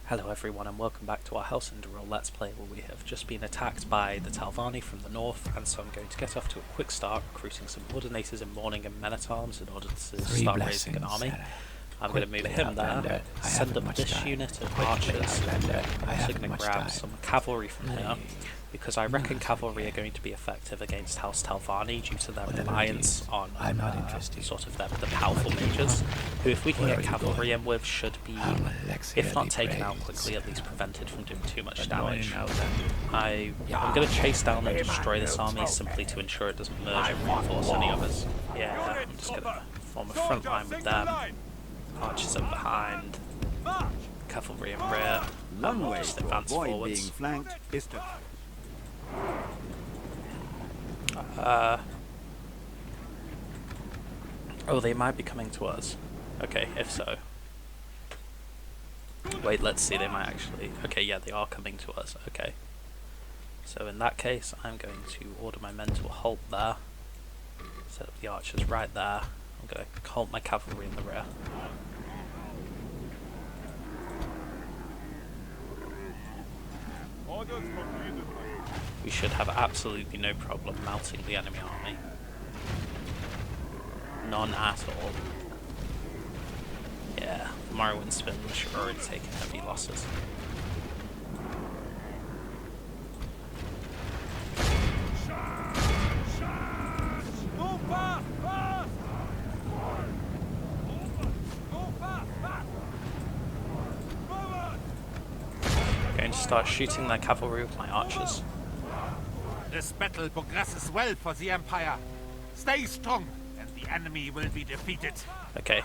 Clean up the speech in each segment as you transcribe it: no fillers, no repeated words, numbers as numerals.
Hello everyone and welcome back to our House Indoril Let's Play, where we have just been attacked by the Telvanni from the north, and so I'm going to get off to a quick start recruiting some ordinators in Mourning and men-at-arms in order to start raising an army. I'm going to move him there, send up this unit of archers. I'm also going to grab some cavalry from here, because I reckon cavalry are going to be effective against House Telvanni due to their reliance on sort of the powerful mages, who if we can get cavalry in with should be, if not taken out quickly, at least prevented from doing too much damage. I'm going to chase down and destroy this army simply to ensure it doesn't merge and reinforce any others. Yeah, I'm just going to form a front line with them. Archers up behind, cavalry in rear, and we'll just advance forwards. Oh, they might be coming to us. Okay, if so. Wait, let's see, they might actually... Okay, yeah, they are coming to us, okay. So in that case, I'm going to order my men to a halt there. Set up the archers right there. I'm going to halt my cavalry in the rear. We should have absolutely no problem melting the enemy army. None at all. Yeah, the Morrowind Spin are already taking heavy losses. I'm going to start shooting their cavalry with my archers. This battle progresses well for the Empire. Stay strong, and the enemy will be defeated. Okay.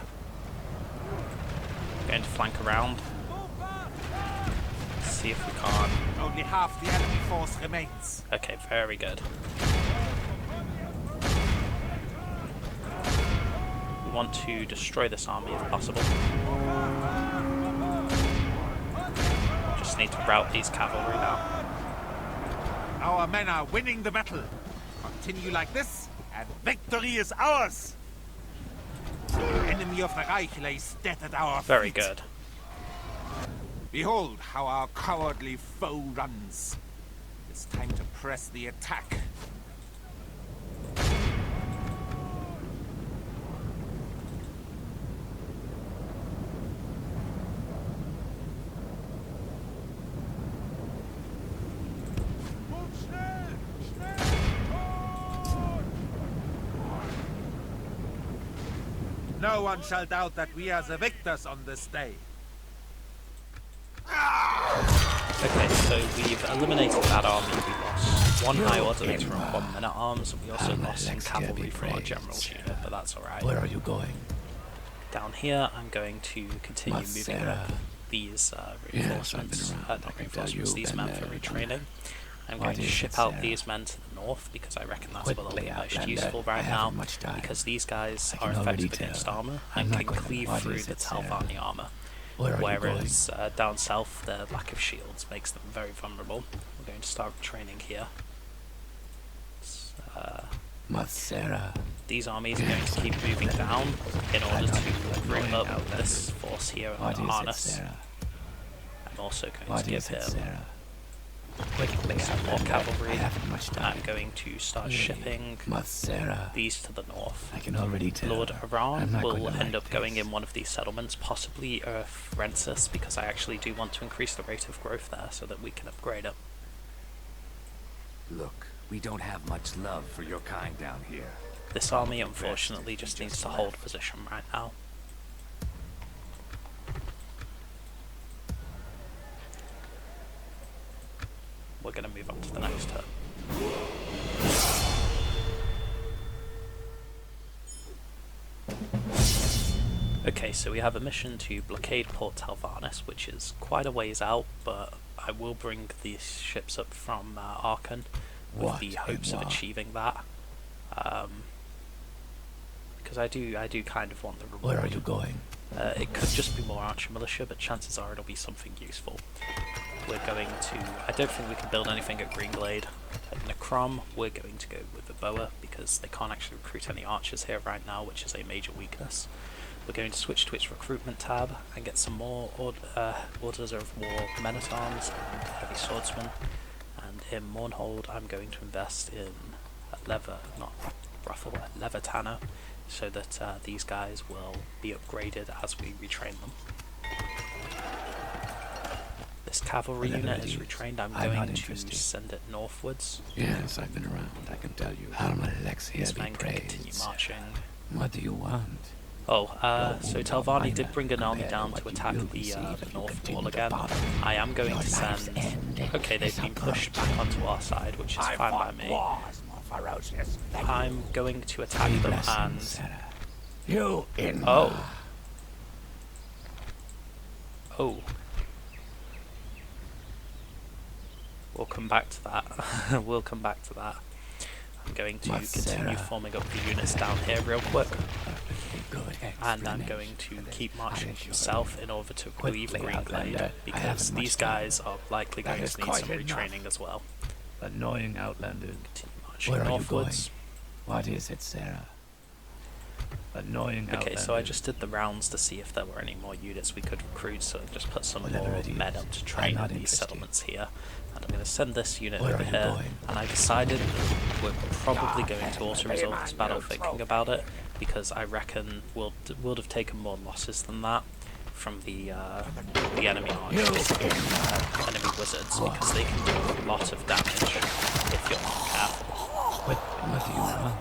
Going to flank around. See if we can't. Only half the enemy force remains. Okay, very good. We want to destroy this army if possible. Just need to rout these cavalry now. Our men are winning the battle. Continue like this, and victory is ours. The enemy of the Reich lays dead at our feet. Very good. Behold how our cowardly foe runs. It's time to press the attack. No one shall doubt that we are the victors on this day. Okay, so we've eliminated that army. We lost one high ordinator and one men-at-arms, and we also lost some cavalry from our general's unit, but that's alright. Where are you going? Down here, I'm going to continue moving up these reinforcements, these men for retraining. I'm going to ship out these men to the north because I reckon that's where they'll be most useful right now, because these guys are effective against armour and can cleave through the Telvanni armour, whereas down south their lack of shields makes them very vulnerable. We're going to start training here. These armies are going to keep moving down in order to bring up this force here on Arnas. I'm also going to give him some more cavalry. I'm going to start shipping these to the north. Lord Aran will end up going in one of these settlements, possibly Rensis, because I actually do want to increase the rate of growth there so that we can upgrade it. Look, we don't have much love for your kind down here. This army unfortunately just needs to hold position right now. We're going to move on to the next turn. Okay, so we have a mission to blockade Port Telvannis, which is quite a ways out, but I will bring these ships up from Aachen with the hopes of achieving that. Because I do kind of want the reward. Where are you going? It could just be more archer militia, but chances are it'll be something useful. We're going to... I don't think we can build anything at Greenglade. At Necrom, we're going to go with the boa, because they can't actually recruit any archers here right now, which is a major weakness. We're going to switch to its recruitment tab and get some more orders of war men-at-arms and heavy swordsmen. And in Mournhold, I'm going to invest in a leather tanner, so that these guys will be upgraded as we retrain them. This cavalry unit is retrained. I'm going to send it northwards. Yes, I've been around, I can tell you. These men can continue marching. What do you want? Oh, so Telvanni did bring an army down to attack the north wall again. I am going to send... Okay, they've been pushed back onto our side, which is fine by me. I'm going to attack them and... Oh. Oh. We'll come back to that. We'll come back to that. I'm going to continue forming up the units down here real quick. And I'm going to keep marching south in order to relieve Greenglade, because these guys are likely going to need some retraining as well. Annoying Outlander. Continue marching northwards. What is it, Sarah? Annoying Okay, so I just did the rounds to see if there were any more units we could recruit, so I just put some more men up to train in these settlements here. And I'm going to send this unit over here, and I decided we're probably going to auto-resolve this battle thinking about it, because I reckon we'll would have taken more losses than that from the enemy archers, enemy wizards, because they can do a lot of damage if you're not careful. What do you want?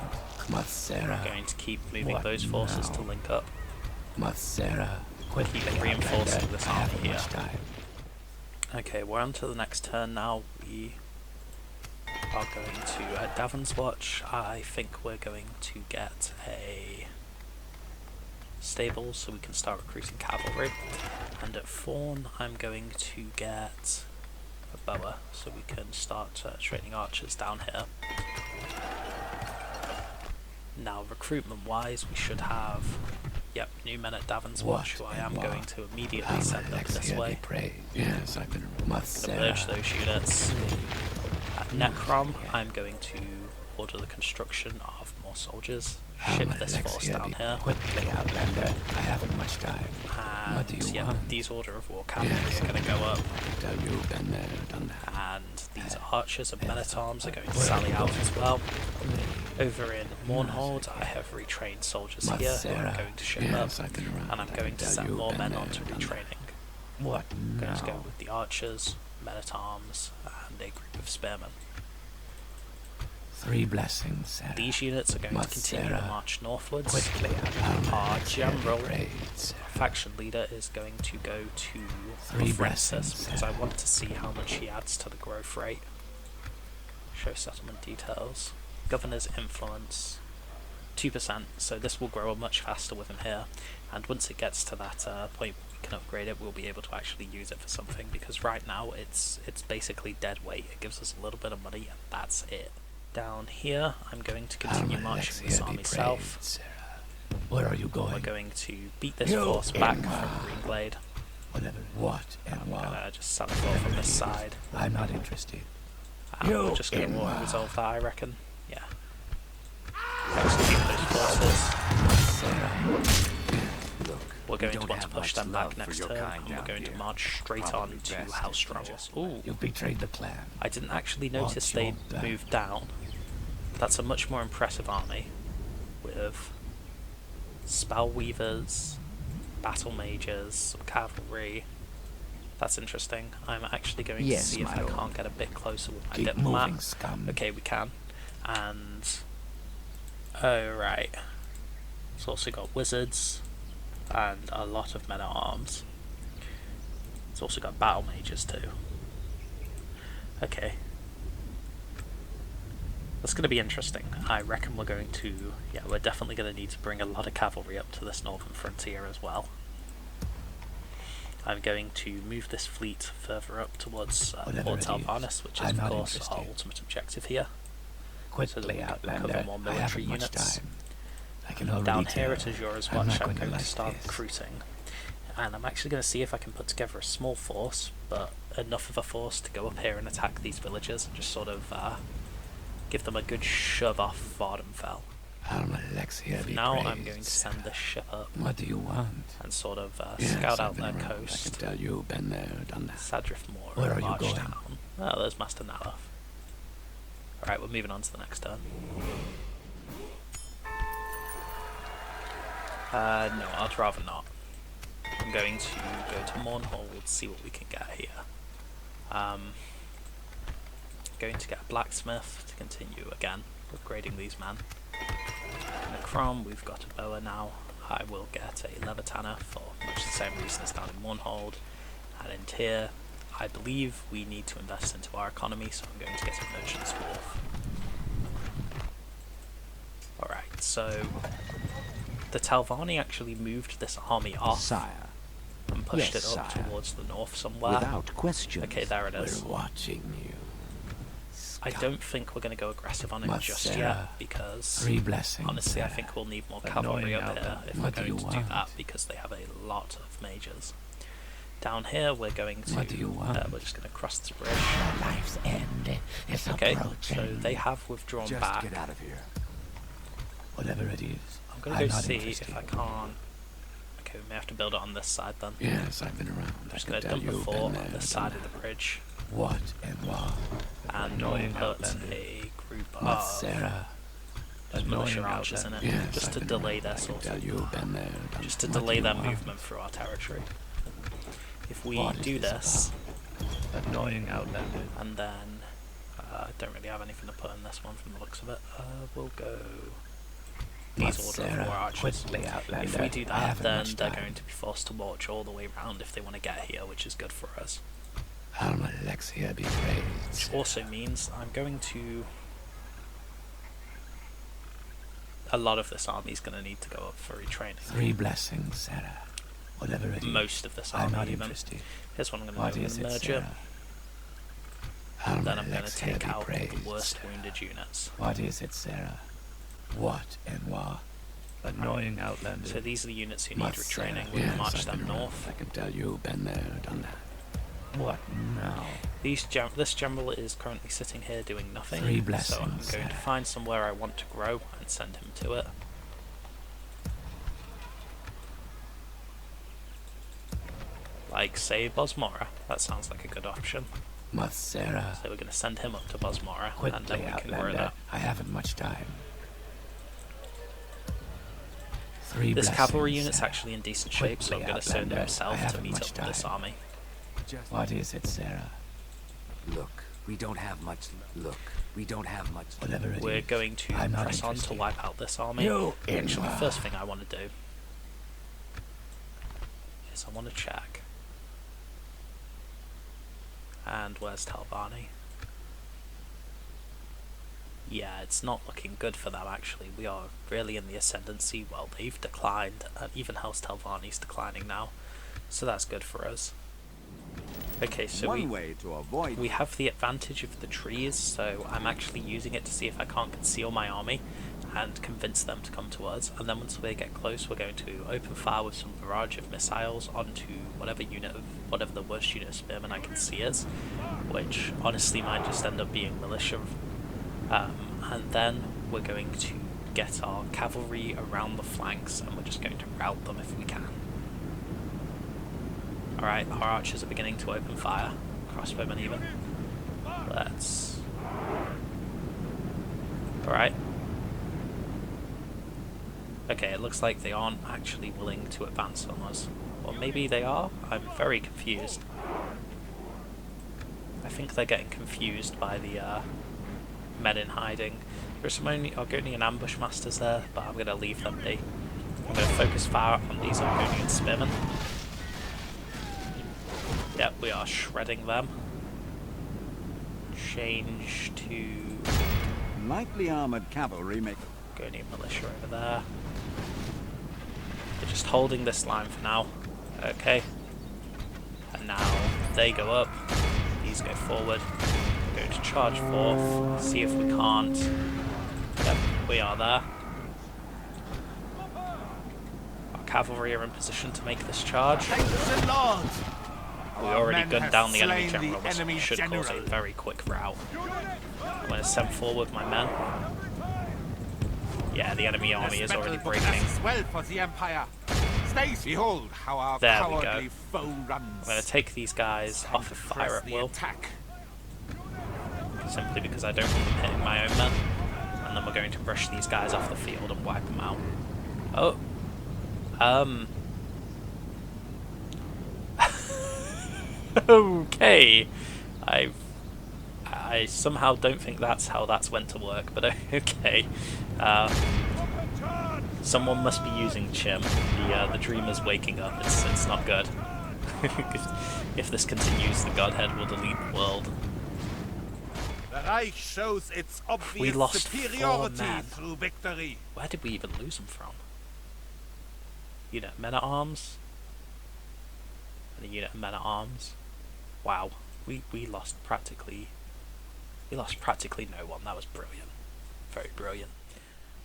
I'm going to keep moving those forces to link up. Keep reinforcing this army here. Okay, we're on to the next turn now. We are going to, at Davon's Watch, I think we're going to get a stable so we can start recruiting cavalry. And at Fawn, I'm going to get a bower so we can start training archers down here. Now, recruitment-wise, we should have, new men at Davon's Watch, who I am going to immediately send up this way. Yes, I've been going to merge those units. At Necrom, I'm going to order the construction of more soldiers. Ship this force down here. Quickly, Outlander. I haven't much time. And these Order of War cavalry are going to go up. You've been there, done that. And these archers and men-at-arms are going to sally out as well. Over in Mournhold, I have retrained soldiers here who I'm going to ship up, and I'm going to send more men on to retraining. I'm going to go with the archers, men-at-arms, and a group of spearmen. 3 blessings, Sarah. These units are going to continue to march northwards. Our general faction leader is going to go to Francis, because I want to see how much he adds to the growth rate. Show settlement details. Governor's influence 2%, so this will grow much faster with him here, and once it gets to that point where we can upgrade it, we'll be able to actually use it for something, because right now it's basically dead weight. It gives us a little bit of money and that's it. Down here, I'm going to continue marching this army south. Where are you going? We're going to beat this force back from Greenglade. What? I'm going to just send it off on this side. I'm not interested. And we're just going to resolve that, I reckon. Yeah. Execute those forces. We're going to want to push them back next turn, and we're going to march straight on to Helstrom. Ooh. You betrayed the clan. I didn't actually notice they moved down. That's a much more impressive army, with spell weavers, battle mages, some cavalry. That's interesting. I'm actually going to see if I can't get a bit closer with my diplomat. Okay, we can. And oh right, it's also got wizards and a lot of men at arms. It's also got battle mages too. Okay. That's going to be interesting. I reckon we're going to, we're definitely going to need to bring a lot of cavalry up to this northern frontier as well. I'm going to move this fleet further up towards House Telvanni, which is of course our ultimate objective here. So that we can cover more military units. Down here at Azura's Watch, I'm going to start recruiting. And I'm actually going to see if I can put together a small force, but enough of a force to go up here and attack these villages and just sort of give them a good shove off Vardenfell. For now, I'm going to send this ship up What do you want? and sort of Yes, scout out I've been their around. coast. I can tell you've been there, done that. Sadrift Moor, Where are you March going? Town. Oh, there's Master Naloth. Alright, we're moving on to the next turn. No, I'd rather not. I'm going to go to Mournhold, see what we can get here. Going to get a blacksmith to continue again, upgrading these men. In a Chrome, we've got a boa now. I will get a leather tanner for much the same reason as down in Mournhold. And in Tyr, I believe we need to invest into our economy, so I'm going to get a merchant's wharf. Alright, so the Telvanni actually moved this army off Sire. and pushed Yes, it up sire. towards the north somewhere. Without question. Okay, there it is. We're watching you. I don't think we're going to go aggressive on it Must just Sarah. yet, because 3 blessings. honestly I Sarah. think we'll need more But cavalry knowing up how here that- if we're what do going you to do that, want? because they have a lot of mages. Down here we're going to, What do you want? we're just going to cross this bridge. Life's end is Okay, approaching. so they have withdrawn Just back. get out of here. Whatever it is. I'm going to go not see interested. if I can't. Okay, we may have to build it on this side then. Yes, I've been around. I'm just I going can to tell dump the you've fort been on there, this done side of that. the bridge, What and what? and we'll Annoying put outlander. a group What, of Sarah? militia Annoying archers in it, outlander. Yes, just I've to been delay around. their I can sort tell of, you've been there, done just to that. What delay do their you want? movement through our territory. If we What is do this, Annoying outlander. and then don't really have anything to put in this one from the looks of it. We'll go these What, order of Sarah? war archers. Quickly, outlander. If we do I that, haven't then much they're time. going to be forced to march all the way around if they want to get here, which is good for us. Alexia be Which praised. also means I'm going to... A lot of this army is going to need to go up for retraining. 3 blessings, Sarah. Whatever it is. Most of this I'm army not even. interested. Here's what I'm going What to do. I'm is going to it, merge it. Sarah? Then I'm going to Alexia take be out all the praised, worst Sarah. wounded units. What is it, Sarah? What and what? Annoying outlander. So these are the units who need What, retraining. Sarah? We're going to Yes, march I've them been around. north. I can tell you've been there, done that. What now? This general is currently sitting here doing nothing. 3 So I'm blessings, going to Sarah. find somewhere I want to grow and send him to it. Like, say, Bosmora. That sounds like a good option. Must Sarah. So we're going to send him up to Bosmora, and then Quickly, we can grow outlander. that. I haven't much time. 3 This blessings, cavalry unit's Sarah. actually in decent shape, so I'm Quickly, going to send outlander. I himself to haven't meet much up with this time. army. Just What is it, Sarah? look. We don't have much. Look. We don't have much. Whatever it We're is. going to I'm not press on to interested. wipe out this army. You Actually, the inwa. first thing I want to do is I want to check. And where's Telvanni? Yeah, it's not looking good for them actually. We are really in the ascendancy. Well, they've declined, and even House Telvanni's declining now. So that's good for us. Okay, so One way to avoid we have the advantage of the trees, so I'm actually using it to see if I can't conceal my army and convince them to come to us. And then once we get close, we're going to open fire with some barrage of missiles onto whatever the worst unit of spearmen I can see is, which honestly might just end up being militia. And then we're going to get our cavalry around the flanks, and we're just going to rout them if we can. Alright, our archers are beginning to open fire. Crossbowmen even. Let's... Alright. Okay, it looks like they aren't actually willing to advance on us. Or maybe they are? I'm very confused. I think they're getting confused by the men in hiding. There's some Argonian ambush masters there, but I'm going to leave them be. I'm going to focus fire on these Argonian spearmen. Yep, we are shredding them. Change to lightly armored cavalry make Argonian militia over there. They're just holding this line for now. Okay. And now they go up. These go forward. We're going to charge forth. See if we can't. Yep, we are there. Our cavalry are in position to make this charge. Thanks a lot. We already men gunned have down the enemy slain the general, which enemy should cause a general. very quick rout. I'm going to send forward my men. Yeah, the enemy army is already breaking. Progresses well for the Empire. Stay, behold how our There we cowardly go. foe I'm runs. going to take these guys off of fire Press at the will, attack. simply because I don't want them hitting my own men. And then we're going to brush these guys off the field and wipe them out. Oh. Okay. I somehow don't think that's how that's went to work, but okay. Someone must be using Chim. The dreamer's waking up. It's not good. If this continues, the Godhead will delete the world. The Reich shows its obvious lost 4 superiority men. through victory. Where did we even lose them from? Unit of men-at-arms? And a unit of men-at-arms? Wow. We lost practically no one. That was brilliant. Very brilliant.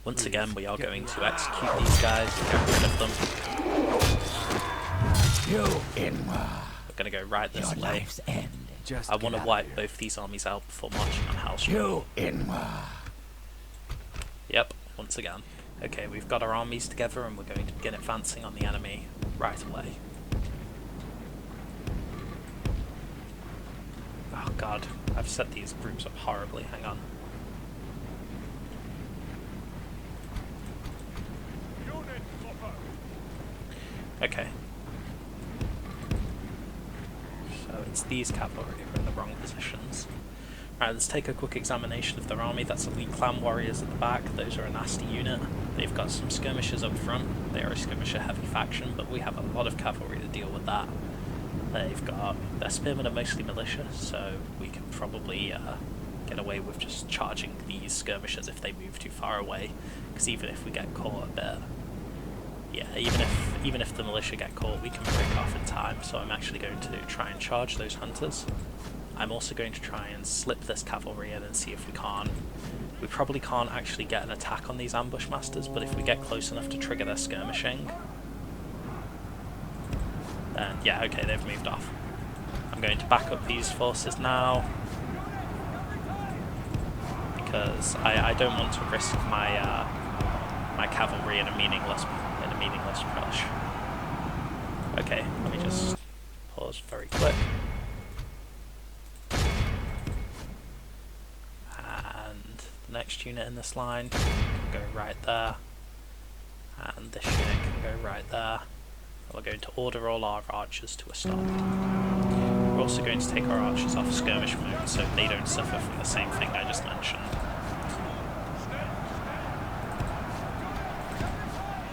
Once again, we are going to execute these guys, get rid of them. We're going to go right this way. I want to wipe both these armies out before marching on Helstrom. Yep, once again. Okay, we've got our armies together and we're going to begin advancing on the enemy right away. Oh god, I've set these groups up horribly, hang on. Okay. So it's these cavalry who are in the wrong positions. Right, let's take a quick examination of their army. That's elite clan warriors at the back. Those are a nasty unit. They've got some skirmishers up front. They are a skirmisher heavy faction, but we have a lot of cavalry to deal with that. They've got their spearmen are mostly militia, so we can probably get away with just charging these skirmishers if they move too far away. Because even if we get caught a bit, yeah, even if the militia get caught, we can break off in time. So I'm actually going to try and charge those hunters. I'm also going to try and slip this cavalry in and see if we can't. We probably can't actually get an attack on these ambush masters, but if we get close enough to trigger their skirmishing, then yeah, okay, they've moved off. I'm going to back up these forces now because I don't want to risk my my cavalry in a meaningless push. Okay, let me just pause very quick. And the next unit in this line can go right there, and this unit can go right there. And we're going to order all our archers to a stop. We're also going to take our archers off skirmish mode so they don't suffer from the same thing I just mentioned.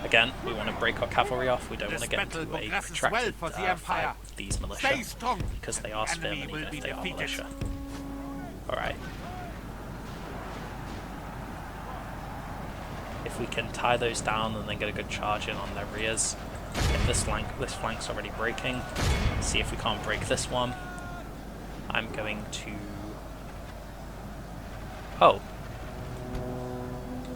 Again, we want to break our cavalry off. We don't want to get into a protracted fight with these militia because they are spearmen even if they are militia. Alright. If we can tie those down and then get a good charge in on their rears. If this flank's already breaking, see if we can't break this one. I'm going to... Oh.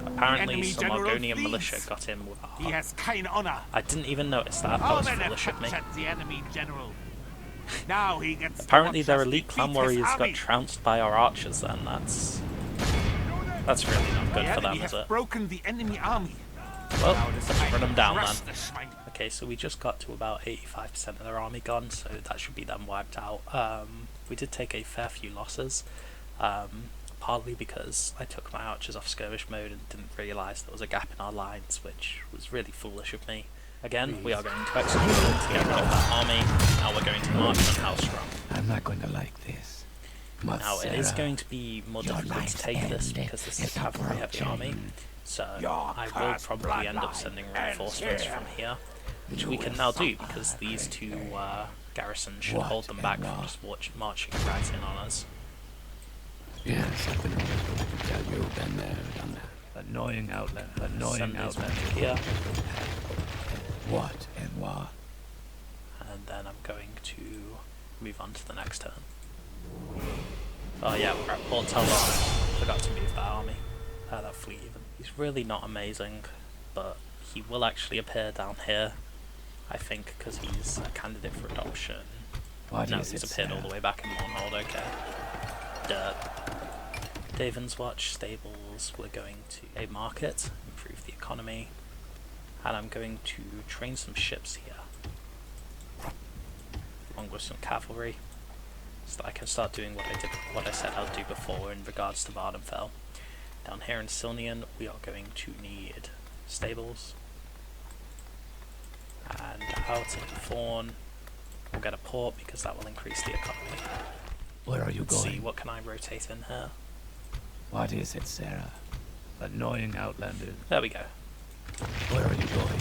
Apparently some Argonian militia got in with our... He has kind honor. I didn't even notice that. That was foolish of me. The enemy general. Now he gets Apparently their elite clan warriors got trounced by our archers then. That's really not good for them, is it? Broken the enemy army. Well, let's run them down then. Okay, so we just got to about 85% of their army gone, so that should be them wiped out. We did take a fair few losses, partly because I took my archers off skirmish mode and didn't realise there was a gap in our lines, which was really foolish of me. Again, we are going to execute them to get rid of that army. Now we're going to march on Helstrom. I'm not going to like this. Now it is going to be more difficult to take this because this is a cavalry heavy army, so I will probably end up sending reinforcements from here, which we can now do because these two garrisons should hold them back from just marching right in on us. Yes, I've been able to tell you, been there, done that. Annoying outlet, annoying outlet. Here. What and what? And then I'm going to move on to the next turn. Oh yeah, we're at Port Telvanni. Forgot to move that army. That fleet even. He's really not amazing, but he will actually appear down here, I think, because he's a candidate for adoption. What no, is he's it, appeared sir? all the way back in Mournhold, okay. Davin's Watch, stables, we're going to a market, improve economy, and I'm going to train some ships here, along with some cavalry, so that I can start doing what I said I'll do before in regards to Vardenfell. Down here in Silnian, we are going to need stables, and out in Thorn, we'll get a port because that will increase the economy. Where are you Let's going? see, what can I rotate in here? What is it, Sarah? Annoying outlanders. There we go. Where are you going?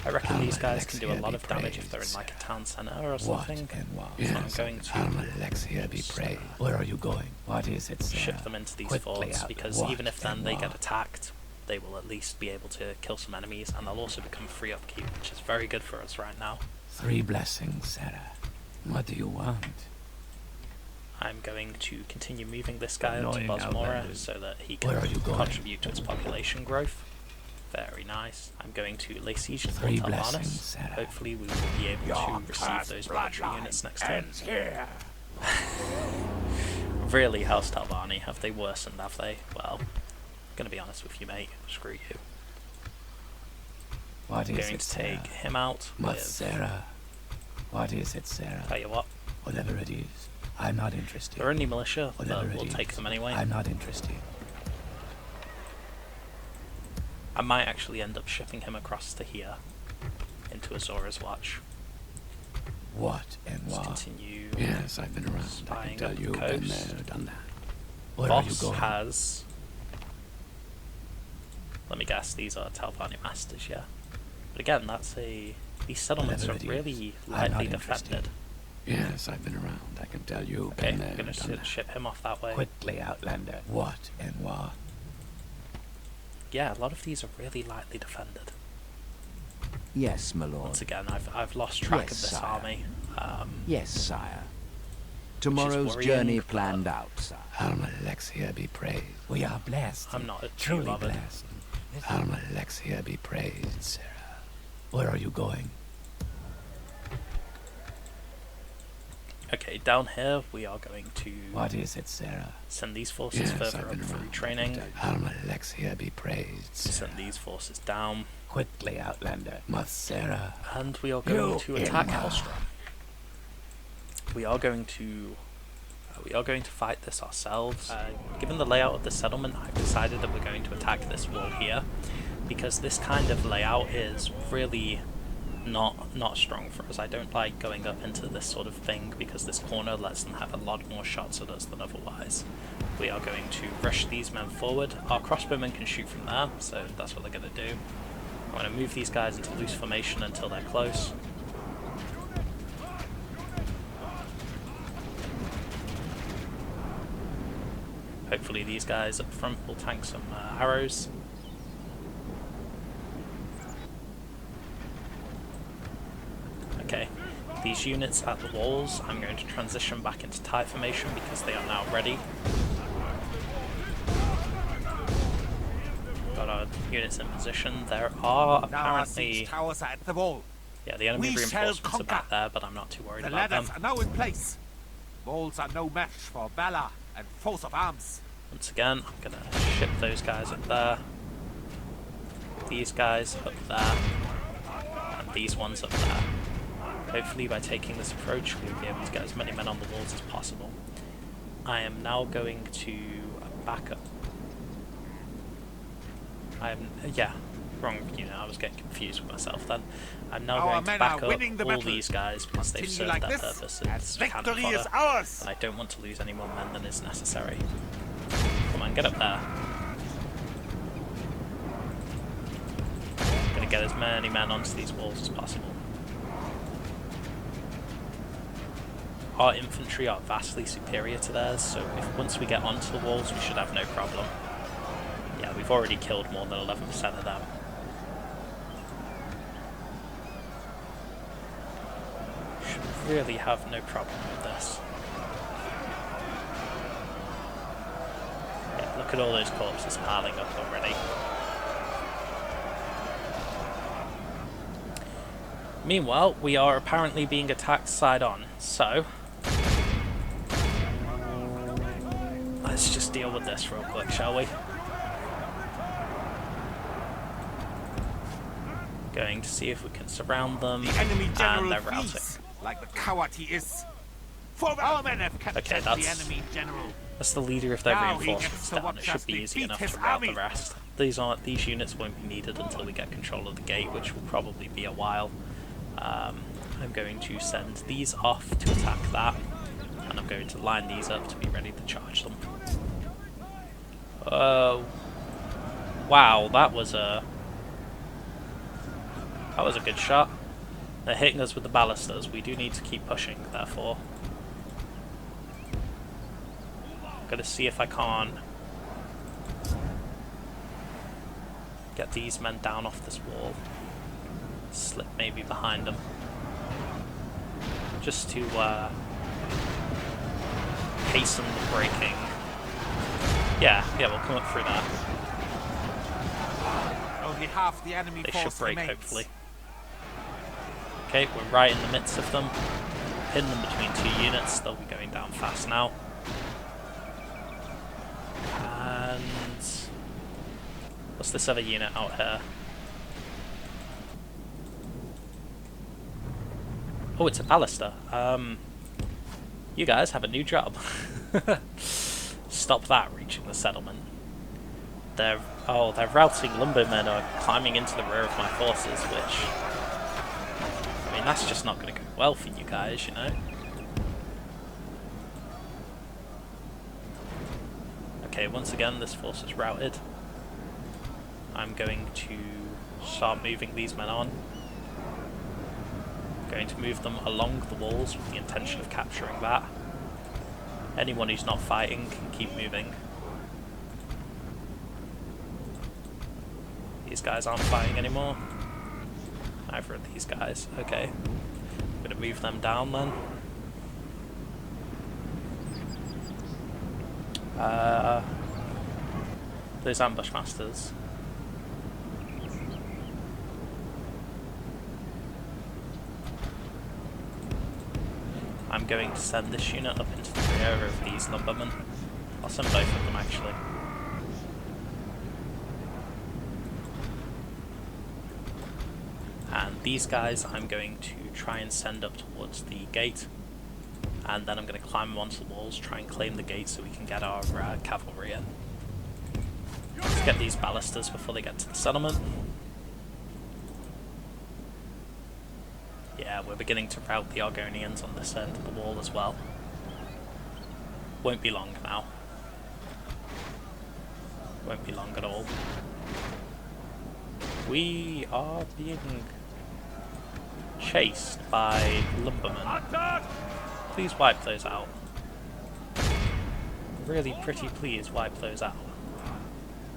I reckon these guys Alexia can do a lot be of damage if they're in praised, like a Sarah. town centre or What something. and what? So I'm going to Alexia be praised. Where are you going? What is it, Sarah? ship them into these Quickly forts, out. because What even if then and they what? get attacked, they will at least be able to kill some enemies, and they'll also become free upkeep, which is very good for us right now. 3 blessings, Sarah. What do you want? I'm going to continue moving this guy up to Annoying Bosmora outlanders. so that he Where are can you going? contribute to its population growth. Very nice. I'm going to lay siege to 3 Fort blessings, Alvanis. Sarah. Hopefully we will be able to receive those military units next turn. Here. Really, House Telvanni, have they worsened, have they? Well, I'm going to be honest with you, mate. Screw you. What I'm is going it, to Sarah? take him out What, with... Sarah? What is it, Sarah? Tell you what, Whatever it is, I'm not interested. they're only militia, Whatever but it we'll is, take them anyway. I'm not interested. I might actually end up shipping him across to here, into Azora's Watch. What and Let's what? continue. Yes, I've been around. I spying can up tell you, the been coast. there, done that. Where are you Voss going? has... Let me guess, these are Telvanni Masters, yeah? But again, that's a... These settlements Whatever are it is, really I'm lightly not interested. defended. Yes, I've been around. I can tell you, Okay, been I'm there, going done to that. ship him off that way. Quickly, Outlander. What and what? Yeah, a lot of these are really lightly defended. Yes, my lord. Once again, I've lost track Yes, of this sire. army. Yes, sire. Tomorrow's worrying, journey but- planned out, sire. Alma Alexia be praised. We are blessed. I'm not too truly bothered. blessed. Alma Alexia be praised, Sarah. Where are you going? Okay, down here we are going to What is it, Sarah? send these forces Yes, further I've up been for around. retraining. Alma Alexia be praised, Sarah. Send these forces down, Quickly, Outlander. Must Sarah. and we are going You to attack in- Helstrom. We are going to fight this ourselves. Given the layout of the settlement, I've decided that we're going to attack this wall here, because this kind of layout is really not strong for us. I don't like going up into this sort of thing because this corner lets them have a lot more shots at us than otherwise. We are going to rush these men forward. Our crossbowmen can shoot from there, so that's what they're going to do. I'm going to move these guys into loose formation until they're close. Hopefully these guys up front will tank some arrows. Okay, these units at the walls, I'm going to transition back into tight formation because they are now ready. Got our units in position. There are Now our apparently... siege towers are at the wall. Yeah, the enemy We shall reinforcements are conquer. back there, but I'm not too worried The about ladders them. are now in place. Walls are no match for valor and force of arms. Once again, I'm going to ship those guys up there. These guys up there. And these ones up there. Hopefully by taking this approach, we'll be able to get as many men on the walls as possible. I am now going to back up. Wrong unit. I was getting confused with myself then. I'm now Our going to men back are up winning the all battle. these guys because they've Continue served like their this, purpose and as cannon victory is fodder, ours. and I don't want to lose any more men than is necessary. Come on, get up there. I'm going to get as many men onto these walls as possible. Our infantry are vastly superior to theirs, so if once we get onto the walls we should have no problem. Yeah, we've already killed more than 11% of them. Should really have no problem with this. Yeah, look at all those corpses piling up already. Meanwhile, we are apparently being attacked side on, so let's just deal with this real quick, shall we? Going to see if we can surround them. The enemy And general they're routing. flees, like the coward he is. For our men have captured the enemy general. That's the leader of their Now he reinforcements gets to down. watch It should us be easy defeat enough his to rout the army. rest. These units won't be needed until we get control of the gate, which will probably be a while. I'm going to send these off to attack that, and I'm going to line these up to be ready to charge them. Wow, that was a good shot. They're hitting us with the ballistas. We do need to keep pushing, therefore. I'm going to see if I can't get these men down off this wall. Slip maybe behind them. Just to hasten the breaking. Yeah, we'll come up through that. Only half the enemy They force should break, remains. hopefully. Okay, we're right in the midst of them. Pin them between two units. They'll be going down fast now. And what's this other unit out here? Oh, it's a ballista. You guys have a new job. Stop that reaching the settlement. They're routing lumbermen are climbing into the rear of my forces, which, I mean, that's just not going to go well for you guys, you know. Okay, once again, this force is routed. I'm going to start moving these men on. Going to move them along the walls with the intention of capturing that. Anyone who's not fighting can keep moving. These guys aren't fighting anymore. Neither of these guys. Okay. I'm going to move them down then. Those ambush masters. I'm going to send this unit up into the rear of these lumbermen. I'll send both of them actually. And these guys I'm going to try and send up towards the gate. And then I'm going to climb them onto the walls, try and claim the gate so we can get our cavalry in. Let's get these ballistas before they get to the settlement. Yeah, we're beginning to rout the Argonians on this end of the wall as well. Won't be long now. Won't be long at all. We are being chased by lumbermen. Please wipe those out. Really pretty please wipe those out.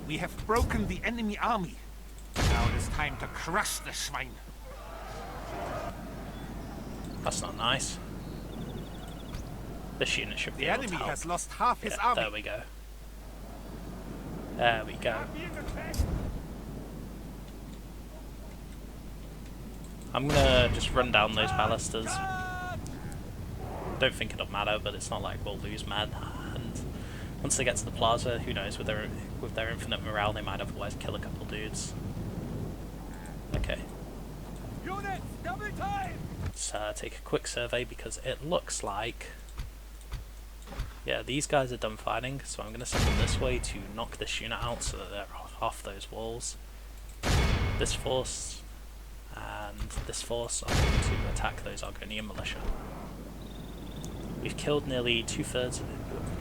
We have broken the enemy army. Now it is time to crush the swine. That's not nice. This unit should be The able to enemy help. has lost half his Yeah, army. there we go. There we go. I'm gonna just run down those ballistas. Don't think it'll matter, but it's not like we'll lose men. And once they get to the plaza, who knows, with their infinite morale, they might otherwise kill a couple dudes. Okay. Units, double time! Let's take a quick survey because it looks like, yeah, these guys are done fighting, so I'm going to send them this way to knock this unit out so that they're off those walls. This force and this force are going to attack those Argonian militia. We've killed nearly two-thirds,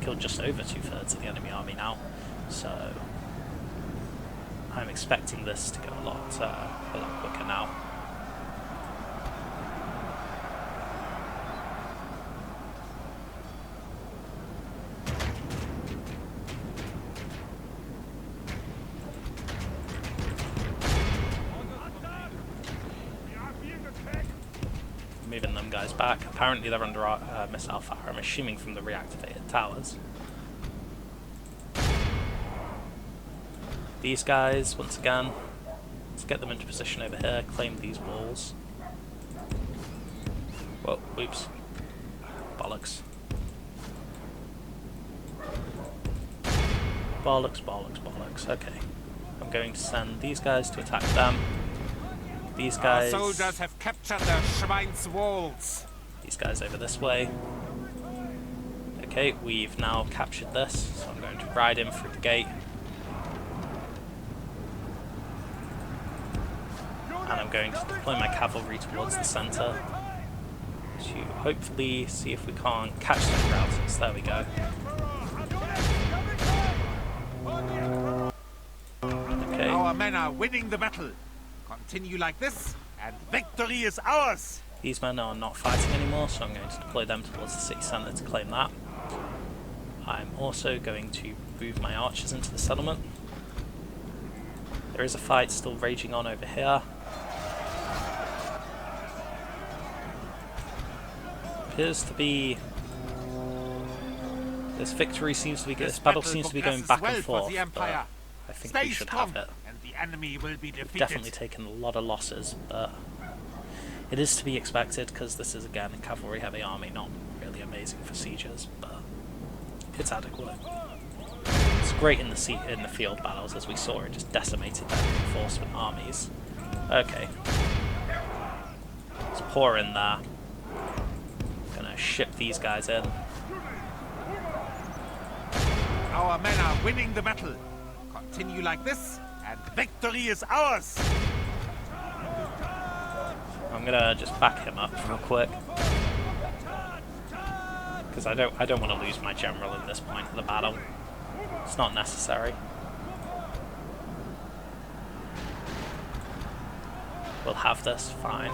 killed just over two-thirds of the enemy army now, so I'm expecting this to go a lot quicker now. Moving them guys back. Apparently they're under missile fire, I'm assuming from the reactivated towers. These guys, once again, let's get them into position over here, claim these walls. Whoa, whoops. Bollocks. Bollocks, bollocks, bollocks. Okay. I'm going to send these guys to attack them. These Our guys... soldiers have captured the Schwein's walls. These guys over this way. Okay, we've now captured this, so I'm going to ride in through the gate. And I'm going to deploy my cavalry towards the centre to hopefully see if we can't catch some routers. There we go. Okay. Our men are winning the battle. Continue like this, and victory is ours. These men are not fighting anymore, so I'm going to deploy them towards the city centre to claim that. I'm also going to move my archers into the settlement. There is a fight still raging on over here. Appears to be... This victory seems to be... This battle seems to be going back and forth, but I think we should have it. And the enemy will be defeated. Definitely taken a lot of losses, but it is to be expected because this is again a cavalry heavy army, not really amazing for sieges, but it's adequate. It's great in the field battles, as we saw it just decimated their reinforcement armies. Okay, let's pour in there. Gonna ship these guys in. Our men are winning the battle. Continue like this, and victory is ours. I'm gonna just back him up real quick because I don't want to lose my general in this point of the battle. It's not necessary. We'll have this, fine.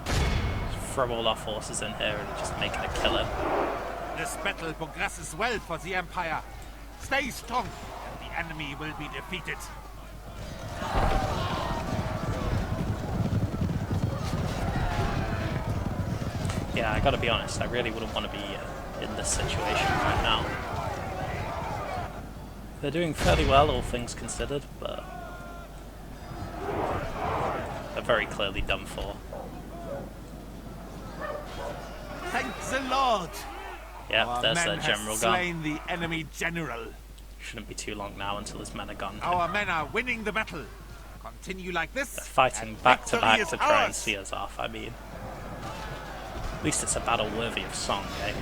Just throw all our forces in here and just make it a killing. This battle progresses well for the Empire. Stay strong, and the enemy will be defeated. Yeah, I gotta be honest, I really wouldn't want to be in this situation right now. They're doing fairly well, all things considered, but they're very clearly done for. Thank the Lord! Yep, there's their general gone. Slain the enemy general. Shouldn't be too long now until his men are gone. Our men are winning the battle. Continue like this. They're fighting back to back to try and see us off, I mean. At least it's a battle worthy of song, eh?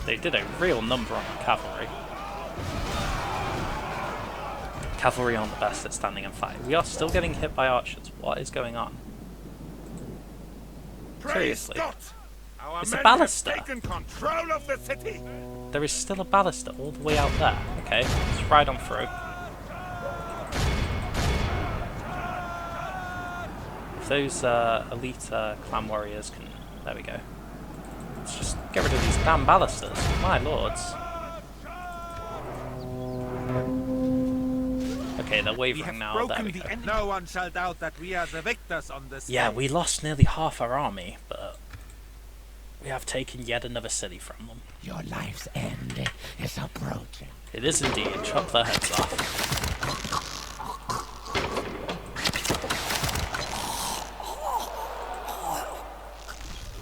They did a real number on the cavalry. Cavalry aren't the best at standing and fighting. We are still getting hit by archers. What is going on? Seriously. It's a ballista. Taken control of the city. There is still a ballista all the way out there. Okay, let's ride on through. If those elite clan warriors can... There we go. Let's just get rid of these damn ballistas. My lords. Okay, they're wavering now. There we go. No one shall doubt that we are the victors on this. Yeah, we lost nearly half our army, but we have taken yet another city from them. Your life's end is approaching. It is indeed. Chop their heads off.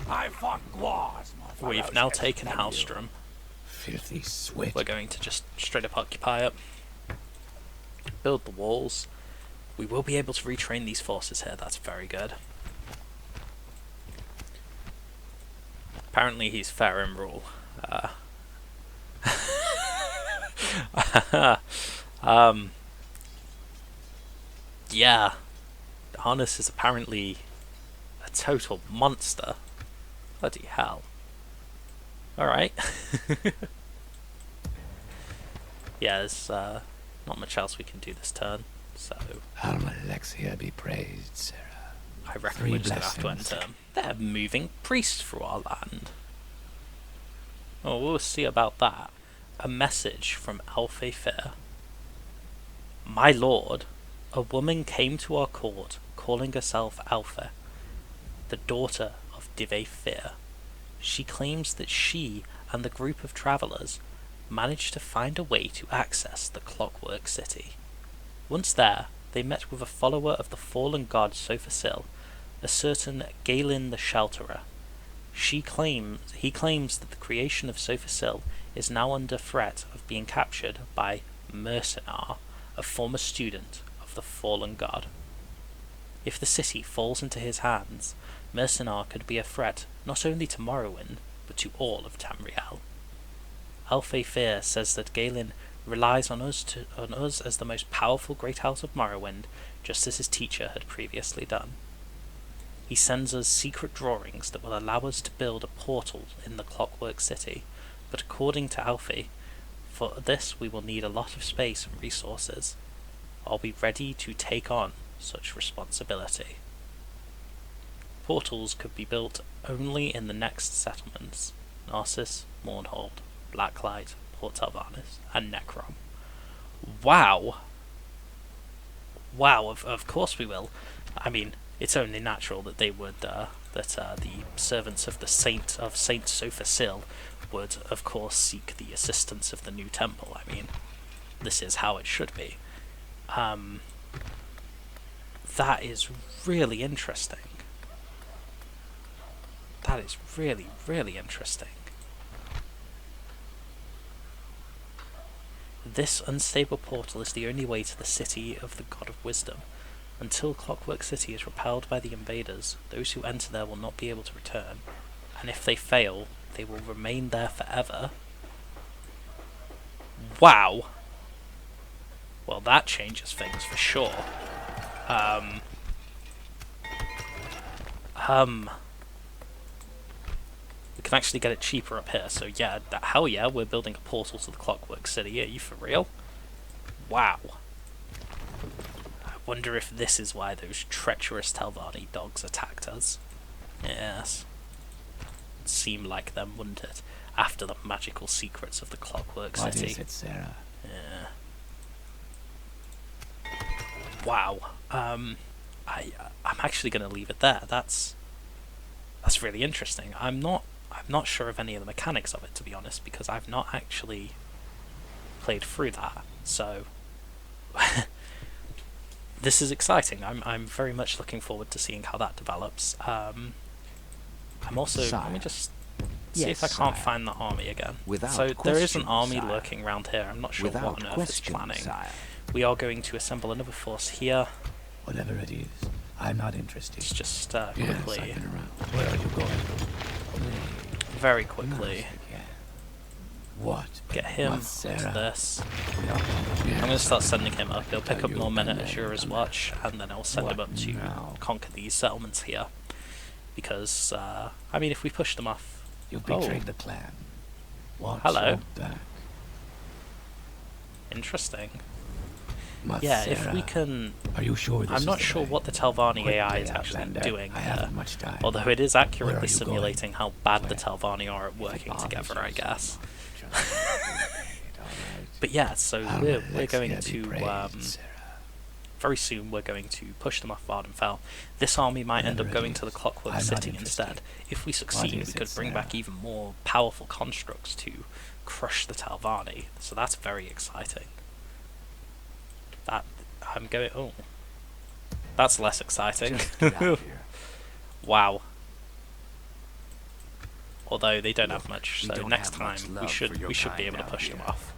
I fought wars. We've now taken Helstrom. Filthy sweat. We're going to just straight up occupy it. Build the walls. We will be able to retrain these forces here. That's very good. Apparently he's fair in rule. Yeah. Arnas is apparently a total monster. Bloody hell. Alright. Yeah, there's not much else we can do this turn, so... Alma Alexia be praised, Sarah. I reckon we're just going to have to end turn. They're moving priests through our land. Oh, we'll see about that. A message from Alfe Fair. My lord, a woman came to our court calling herself Alfe, the daughter of Dive Fair. She claims that she and the group of travellers managed to find a way to access the Clockwork City. Once there, they met with a follower of the fallen god Sophasil, a certain Galen the Shelterer. He claims that the creation of Sophasil is now under threat of being captured by Mercenar, a former student of of the fallen god. If the city falls into his hands, Mercenar could be a threat not only to Morrowind, but to all of Tamriel. Alfe Fear says that Galen relies on us as the most powerful great house of Morrowind, just as his teacher had previously done. He sends us secret drawings that will allow us to build a portal in the Clockwork City, but according to Alfe, for this we will need a lot of space and resources. Are we ready to take on such responsibility? Portals could be built only in the next settlements: Narcissus, Mournhold, Blacklight, Port Telvanni, and Necrom. Wow! Wow, of course we will. I mean, it's only natural that they would, the servants of Saint Sophasil would, of course, seek the assistance of the new temple. I mean, this is how it should be. That is really interesting. That is really, really interesting. This unstable portal is the only way to the city of the God of Wisdom. Until Clockwork City is repelled by the invaders, those who enter there will not be able to return, and if they fail, they will remain there forever. Wow! Well, that changes things for sure. We can actually get it cheaper up here, so yeah, hell yeah, we're building a portal to the Clockwork City. Are you for real? Wow. I wonder if this is why those treacherous Telvanni dogs attacked us. Yes. It'd seem like them, wouldn't it? After the magical secrets of the Clockwork City. What is it, Sarah? Yeah. Wow. I'm actually going to leave it there. That's really interesting. I'm not sure of any of the mechanics of it, to be honest, because I've not actually played through that. So this is exciting. I'm very much looking forward to seeing how that develops. I'm also let me just see if I can't find the army again. So there is an army lurking around here. I'm not sure what on earth it's planning. We are going to assemble another force here. Whatever it is, I'm not interested. It's just Yes, quickly, I've been around. Where are you going? very quickly, What? get him What's Sarah? to this. Yes, I'm going to start sending him up. He'll pick up you more men at been there, Azura's done Watch, and then I'll send him What up to now? conquer these settlements here. Because, I mean, if we push them off... You've betrayed the clan. Watch Hello. your back. Interesting. What's Yeah, if Sarah? we can... Are you sure this I'm is not the sure way? what the Telvanni Quickly, AI is actually Outlander. doing I here, haven't much time. although it is Where accurately are you simulating how bad the Where? Telvanni are at working If it together, I bothers you guess. so much, all right. But yeah, so Alma we're going Alexia be to praised, Sarah. very soon we're going to push them off Vardenfell. This army might end up Whatever it going to the is, Clockwork I'm not City interested. instead. If we succeed, we is could it, bring back Sarah? even more powerful constructs to crush the Telvanni. So that's very exciting. That I'm going. Oh, that's less exciting. Just get out here. Wow. Although they don't have Look, much, we so don't next have much time love for your we should be kind able to out push them here. off.